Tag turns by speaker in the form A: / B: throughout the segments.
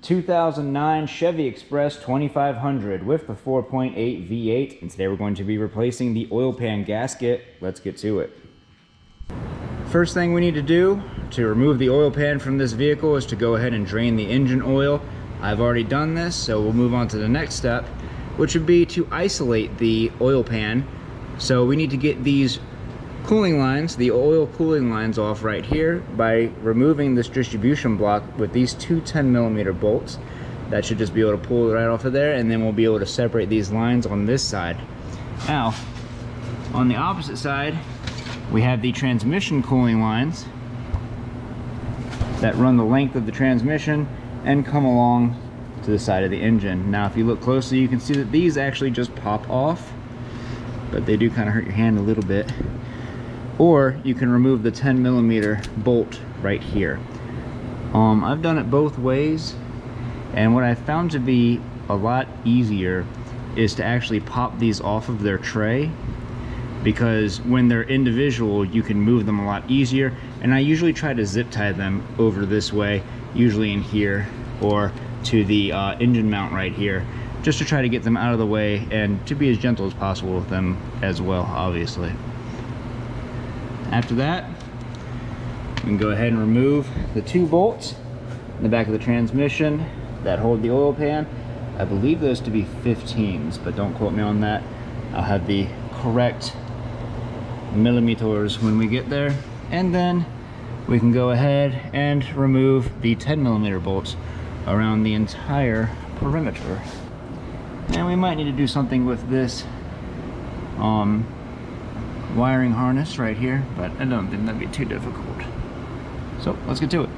A: 2009 Chevy Express 2500 with the 4.8 V8, and today we're going to be replacing the oil pan gasket. Let's get to it. First thing we need to do to remove the oil pan from this vehicle is to go ahead and drain the engine oil. I've already done this, so we'll move on to the next step, which would be to isolate the oil pan. So we need to get these cooling lines, the oil cooling lines, off right here by removing this distribution block with these two 10mm bolts. That should just be able to pull it right off of there, and then we'll be able to separate these lines on this side. Now, on the opposite side, we have the transmission cooling lines that run the length of the transmission and come along to the side of the engine. Now, if you look closely, you can see that these actually just pop off, but they do kind of hurt your hand a little bit. Or you can remove the 10mm bolt right here. I've done it both ways, and what I found to be a lot easier is to actually pop these off of their tray, because when they're individual you can move them a lot easier, and I usually try to zip tie them over this way, usually in here, or to the engine mount right here, just to try to get them out of the way and to be as gentle as possible with them as well, obviously. After that, we can go ahead and remove the two bolts in the back of the transmission that hold the oil pan. I believe those to be 15s, but don't quote me on that. I'll have the correct millimeters when we get there. And then we can go ahead and remove the 10mm bolts around the entire perimeter. And we might need to do something with this wiring harness right here, but I don't think that'd be too difficult. So let's get to it.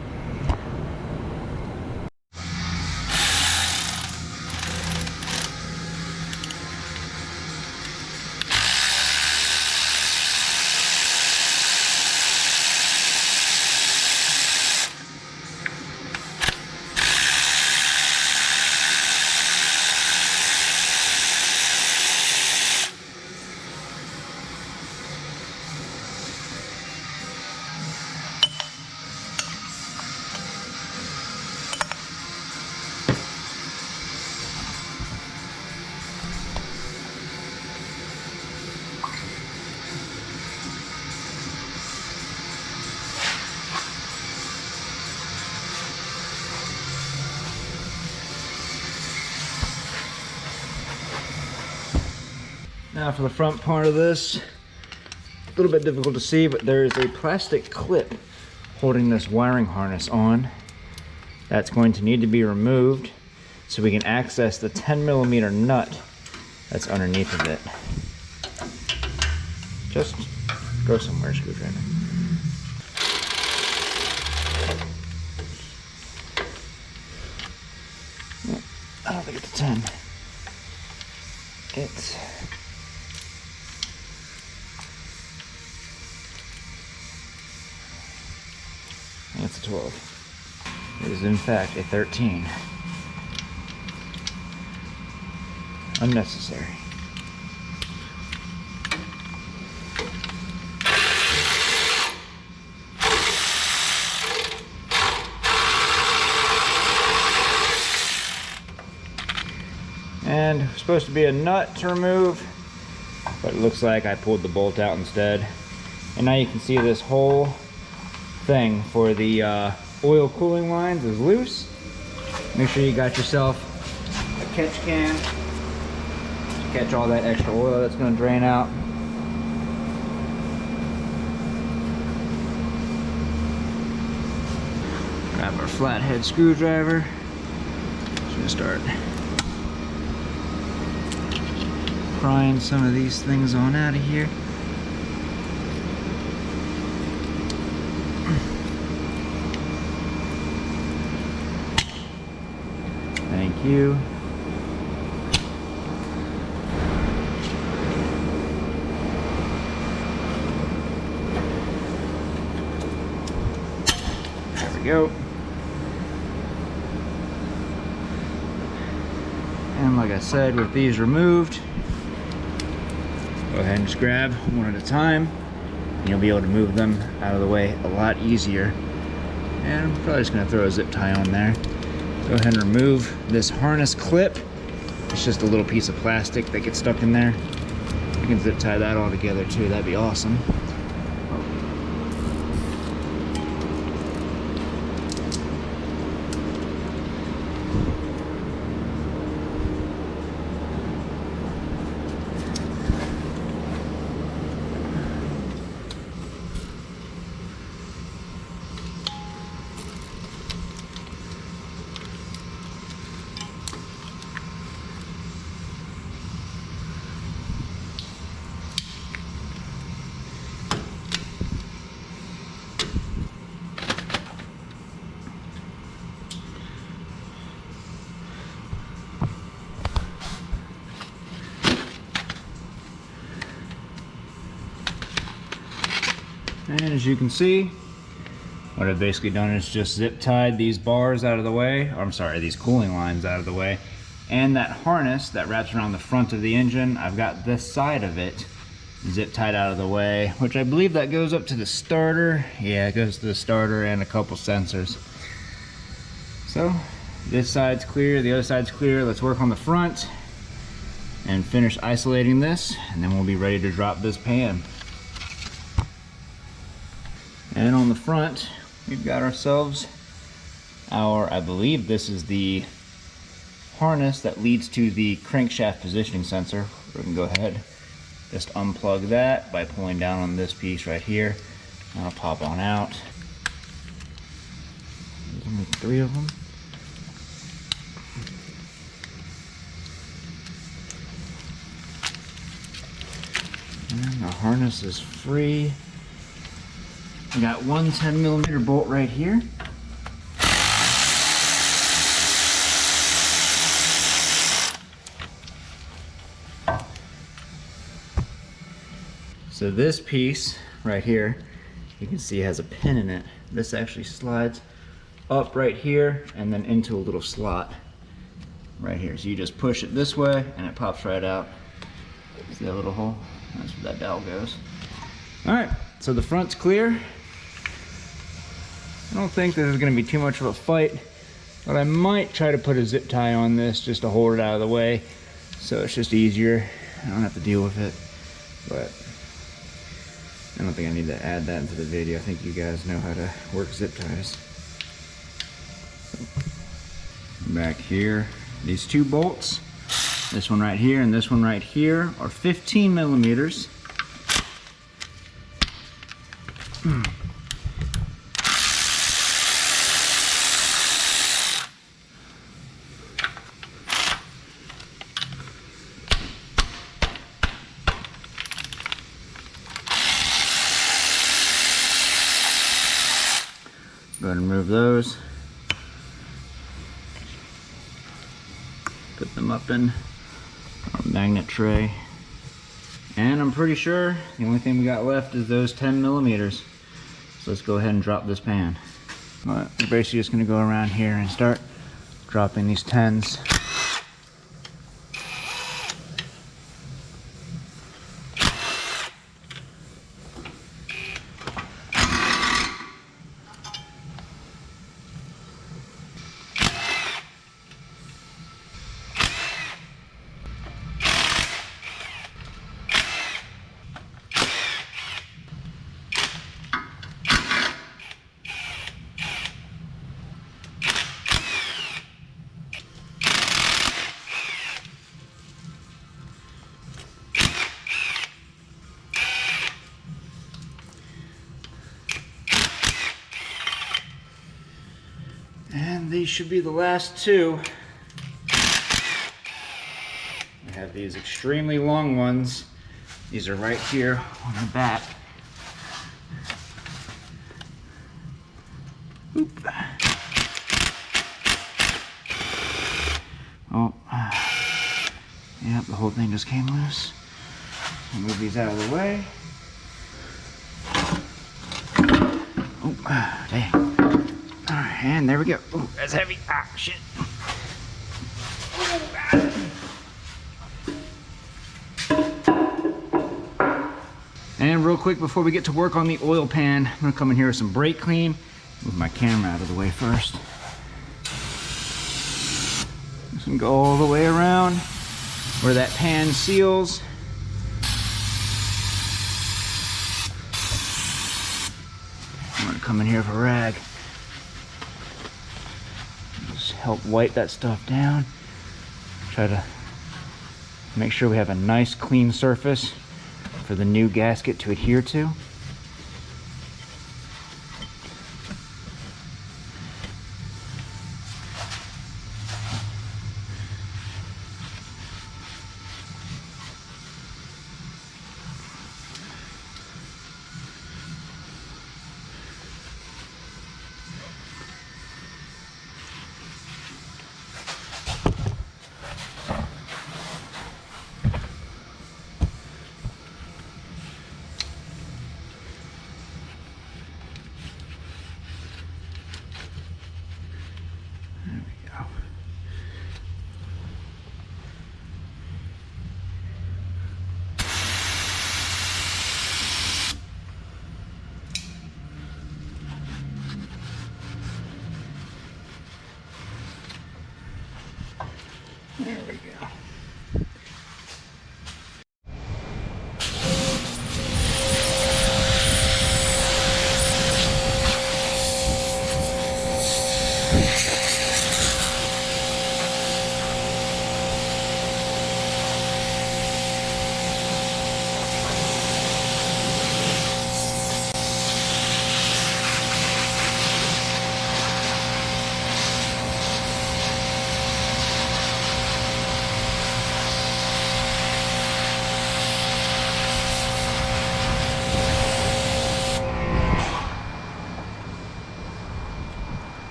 A: Now for the front part of this, a little bit difficult to see, but there is a plastic clip holding this wiring harness on. That's going to need to be removed so we can access the 10mm nut that's underneath of it. Just go somewhere, screwdriver. I don't think it's a 10. It's a 12. It is in fact a 13. Unnecessary. And it's supposed to be a nut to remove, but it looks like I pulled the bolt out instead. And now you can see this whole thing for the oil cooling lines is loose. Make sure you got yourself a catch can to catch all that extra oil that's going to drain out. Grab our flathead screwdriver. Just gonna start prying some of these things on out of here. Thank you. There we go. And like I said, with these removed, go ahead and just grab one at a time, and you'll be able to move them out of the way a lot easier. And I'm probably just going to throw a zip tie on there. Go ahead and remove this harness clip. It's just a little piece of plastic that gets stuck in there. You can zip tie that all together too, that'd be awesome. And as you can see, what I've basically done is just zip tied these bars out of the way, or I'm sorry, these cooling lines out of the way, and that harness that wraps around the front of the engine, I've got this side of it zip tied out of the way, which I believe that goes up to the starter. Yeah, it goes to the starter and a couple sensors. So this side's clear, the other side's clear. Let's work on the front and finish isolating this, and then we'll be ready to drop this pan. And on the front, we've got ourselves our, I believe this is the harness that leads to the crankshaft positioning sensor. We can go ahead, just unplug that by pulling down on this piece right here. That'll pop on out. There's only 3 of them. And the harness is free. We got one 10mm bolt right here. So this piece right here, you can see has a pin in it. This actually slides up right here and then into a little slot right here. So you just push it this way and it pops right out. See that little hole? That's where that dowel goes. All right, so the front's clear. I don't think this is going to be too much of a fight, but I might try to put a zip tie on this just to hold it out of the way, so it's just easier. I don't have to deal with it, but I don't think I need to add that into the video. I think you guys know how to work zip ties. Back here, these 2 bolts, this one right here and this one right here, are 15mm. Go ahead and remove those. Put them up in our magnet tray. And I'm pretty sure the only thing we got left is those 10mm. So let's go ahead and drop this pan. But we're basically just gonna go around here and start dropping these 10s. And these should be the last 2. We have these extremely long ones. These are right here on the back. Oop. Oh, yeah, the whole thing just came loose. I'll move these out of the way. Oh, dang. All right, and there we go. Oh, that's heavy. Ah, shit. And real quick before we get to work on the oil pan, I'm gonna come in here with some brake clean. Move my camera out of the way first. And go all the way around where that pan seals. I'm gonna come in here with a rag. Just help wipe that stuff down. Try to make sure we have a nice clean surface for the new gasket to adhere to. There we go.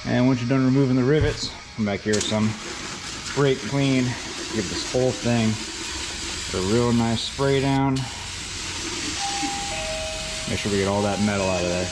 A: And once you're done removing the rivets, come back here with some brake clean. Give this whole thing a real nice spray down. Make sure we get all that metal out of there.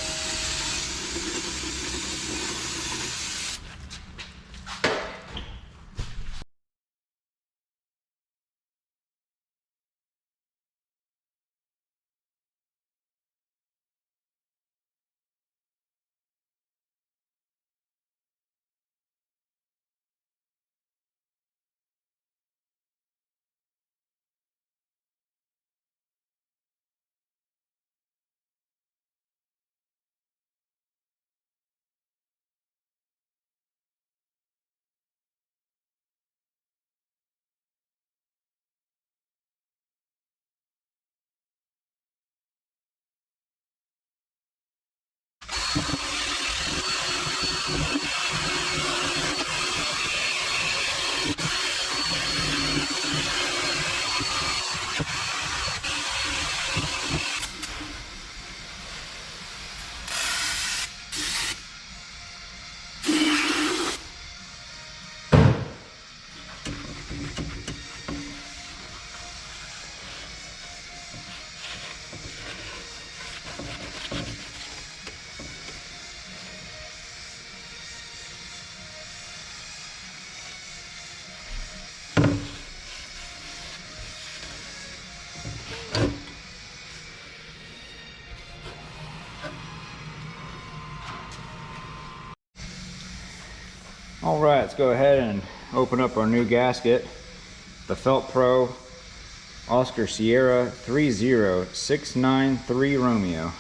A: right, let's go ahead and open up our new gasket. The Felt Pro Oscar Sierra 30693 Romeo.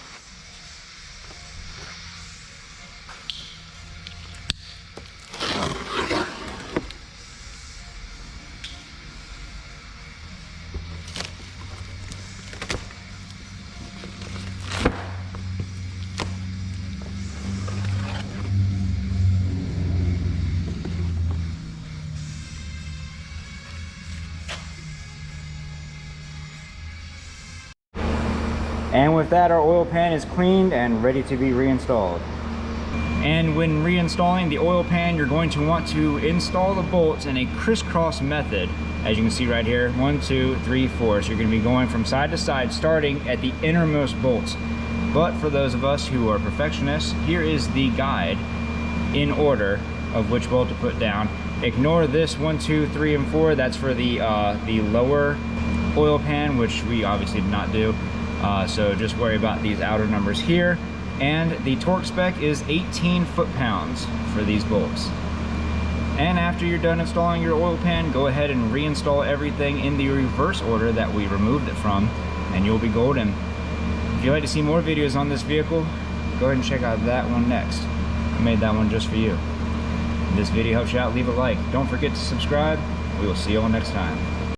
A: And with that, our oil pan is cleaned and ready to be reinstalled. And when reinstalling the oil pan, you're going to want to install the bolts in a crisscross method. As you can see right here, 1, 2, 3, 4. So you're going to be going from side to side, starting at the innermost bolts. But for those of us who are perfectionists, here is the guide in order of which bolt to put down. Ignore this 1, 2, 3, and 4. That's for the lower oil pan, which we obviously did not do. So just worry about these outer numbers here. And the torque spec is 18 foot-pounds for these bolts. And after you're done installing your oil pan, go ahead and reinstall everything in the reverse order that we removed it from, and you'll be golden. If you'd like to see more videos on this vehicle, go ahead and check out that one next. I made that one just for you. If this video helps you out, leave a like. Don't forget to subscribe. We will see you all next time.